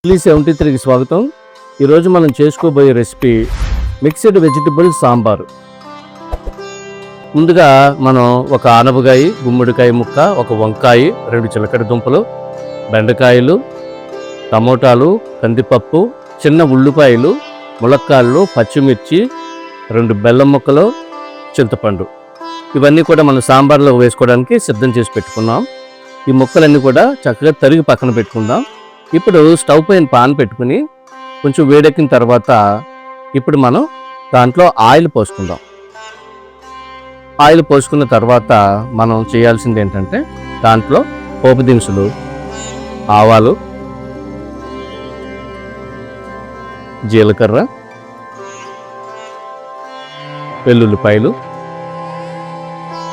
73కి స్వాగతం. ఈరోజు మనం చేసుకోబోయే రెసిపీ మిక్స్డ్ వెజిటబుల్ సాంబారు. ముందుగా మనం ఒక ఆనపకాయ, గుమ్మడికాయ ముక్క, ఒక వంకాయ, 2 చిలకడ దుంపలు, బెండకాయలు, టమోటాలు, కందిపప్పు, చిన్న ఉల్లిపాయలు, ములక్కాళ్ళు, పచ్చిమిర్చి, 2 బెల్లం ముక్కలు, చింతపండు, ఇవన్నీ కూడా మనం సాంబార్లో వేసుకోవడానికి సిద్ధం చేసి పెట్టుకున్నాం. ఈ ముక్కలన్నీ కూడా చక్కగా తరిగి పక్కన పెట్టుకుందాం. ఇప్పుడు స్టవ్ పైన పాన్ పెట్టుకుని కొంచెం వేడెక్కిన తర్వాత ఇప్పుడు మనం దాంట్లో ఆయిల్ పోసుకుందాం. ఆయిల్ పోసుకున్న తర్వాత మనం చేయాల్సింది ఏంటంటే దాంట్లో పోపు దినుసులు, ఆవాలు, జీలకర్ర, వెల్లుల్లిపాయలు,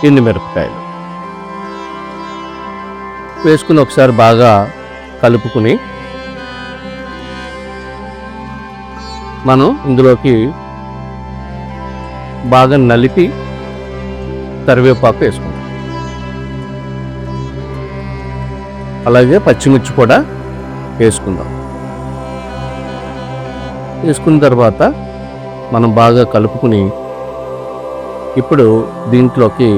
ఎండుమిరపకాయలు వేసుకుని ఒకసారి బాగా కలుపుకుని మనం ఇందులోకి బాగా నలిపి కరివేపాకు వేసుకుందాం. అలాగే పచ్చిమిర్చి కూడా వేసుకుందాం. వేసుకున్న తర్వాత మనం బాగా కలుపుకుని ఇప్పుడు దీంట్లోకి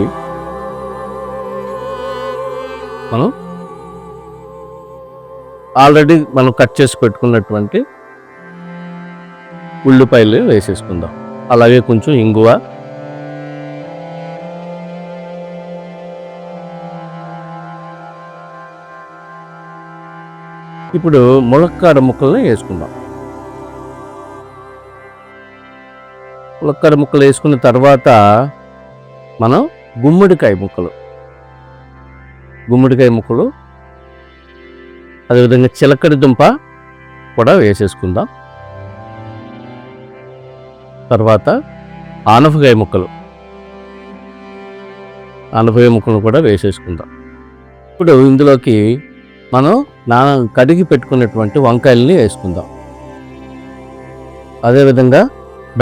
మనం ఆల్రెడీ మనం కట్ చేసి పెట్టుకున్నటువంటి ఉల్లిపాయలు వేసేసుకుందాం. అలాగే కొంచెం ఇంగువ, ఇప్పుడు ములక్కాడ ముక్కల్ని వేసుకుందాం. ములక్కాడ ముక్కలు వేసుకున్న తర్వాత మనం గుమ్మడికాయ ముక్కలు, అదేవిధంగా చిలకడ దుంప కూడా వేసేసుకుందాం. తర్వాత ఆనపకాయ ముక్కలు కూడా వేసేసుకుందాం. ఇప్పుడు ఇందులోకి మనం కడిగి పెట్టుకున్నటువంటి వంకాయలని వేసుకుందాం. అదేవిధంగా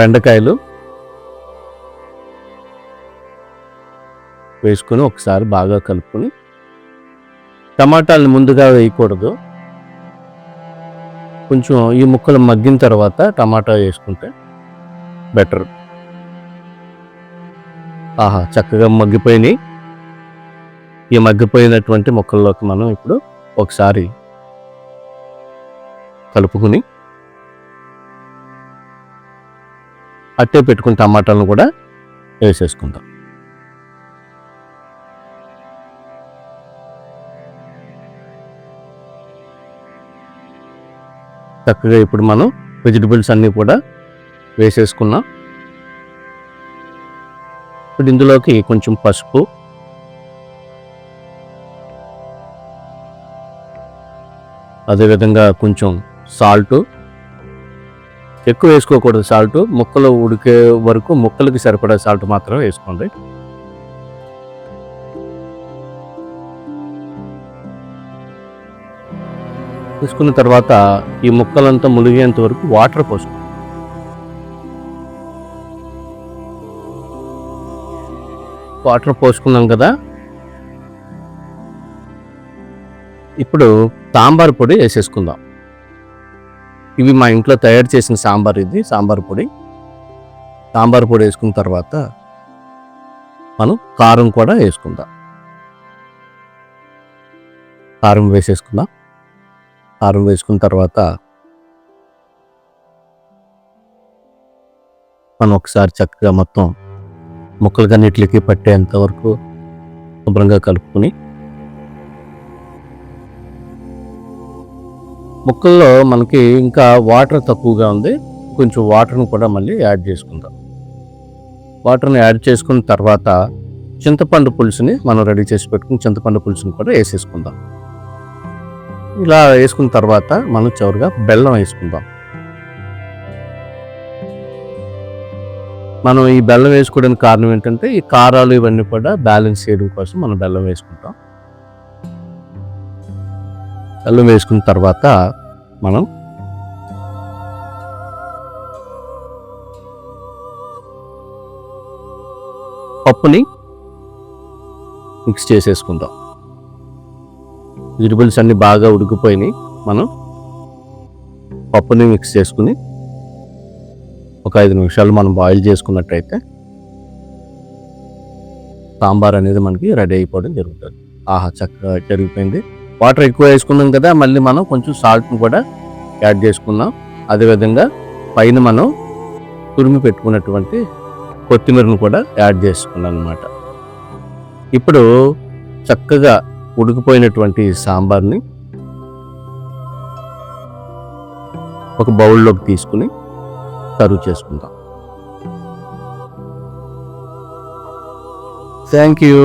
బెండకాయలు వేసుకొని ఒకసారి బాగా కలుపుకొని, టమాటాలను ముందుగా వేయకూడదు, కొంచెం ఈ ముక్కలు మగ్గిన తర్వాత టమాటా వేసుకుంటే బెటర్. చక్కగా మగ్గిపోయినాయి. ఈ మగ్గిపోయినటువంటి ముక్కల్లోకి మనం ఇప్పుడు ఒకసారి కలుపుకుని అట్టే పెట్టుకుని టమాటాలను కూడా వేసేసుకుందాం. చక్కగా ఇప్పుడు మనం వెజిటబుల్స్ అన్నీ కూడా వేసేసుకున్నాం. ఇప్పుడు ఇందులోకి కొంచెం పసుపు, అదేవిధంగా కొంచెం సాల్టు, ఎక్కువ వేసుకోకూడదు సాల్ట్, ముక్కలు ఉడికే వరకు ముక్కలకి సరిపడా సాల్ట్ మాత్రం వేసుకోండి. తీసుకున్న తర్వాత ఈ ముక్కలంతా మునిగేంత వరకు వాటర్ పోసుకోండి. వాటర్ పోసుకున్నాం కదా, ఇప్పుడు సాంబార్ పొడి వేసేసుకుందాం. ఇవి మా ఇంట్లో తయారు చేసిన సాంబార్, ఇది సాంబార్ పొడి. సాంబార్ పొడి వేసుకున్న తర్వాత మనం కారం కూడా వేసుకుందాం. కారం వేసేసుకుందాం. కారం వేసుకున్న తర్వాత మనం ఒకసారి చక్కగా మొత్తం ముక్కలకన్నిటికి పట్టేంత వరకు శుభ్రంగా కలుపుకొని, ముక్కల్లో మనకి ఇంకా వాటర్ తక్కువగా ఉంది, కొంచెం వాటర్ని కూడా మళ్ళీ యాడ్ చేసుకుందాం. వాటర్ని యాడ్ చేసుకున్న తర్వాత చింతపండు పులుసుని మనం రెడీ చేసి పెట్టుకుని చింతపండు పులుసుని కూడా వేసేసుకుందాం. ఇలా వేసుకున్న తర్వాత మనం చివరిగా బెల్లం వేసుకుందాం. మనం ఈ బెల్లం వేసుకోవడానికి కారణం ఏంటంటే ఈ కారాలు ఇవన్నీ కూడా బ్యాలెన్స్ చేయడం కోసం మనం బెల్లం వేసుకుంటాం. బెల్లం వేసుకున్న తర్వాత మనం పప్పుని మిక్స్ చేసేసుకుందాం. వెజిటబుల్స్ అన్నీ బాగా ఉడికిపోయినాయి. మనం పప్పుని మిక్స్ చేసుకుని ఒక 5 నిమిషాలు మనం బాయిల్ చేసుకున్నట్టయితే సాంబార్ అనేది మనకి రెడీ అయిపోవడం జరుగుతుంది. ఆహా, చక్కగా జరిగిపోయింది. వాటర్ ఎక్కువ వేసుకున్నాం కదా, మళ్ళీ మనం కొంచెం సాల్ట్ని కూడా యాడ్ చేసుకున్నాం. అదేవిధంగా పైన మనం తురిమి పెట్టుకున్నటువంటి కొత్తిమీరను కూడా యాడ్ చేసుకున్నాం అన్నమాట. ఇప్పుడు చక్కగా ఉడికిపోయినటువంటి సాంబార్ని ఒక బౌల్లోకి తీసుకుని సర్వ్ చేసుకుందాం. Thank you.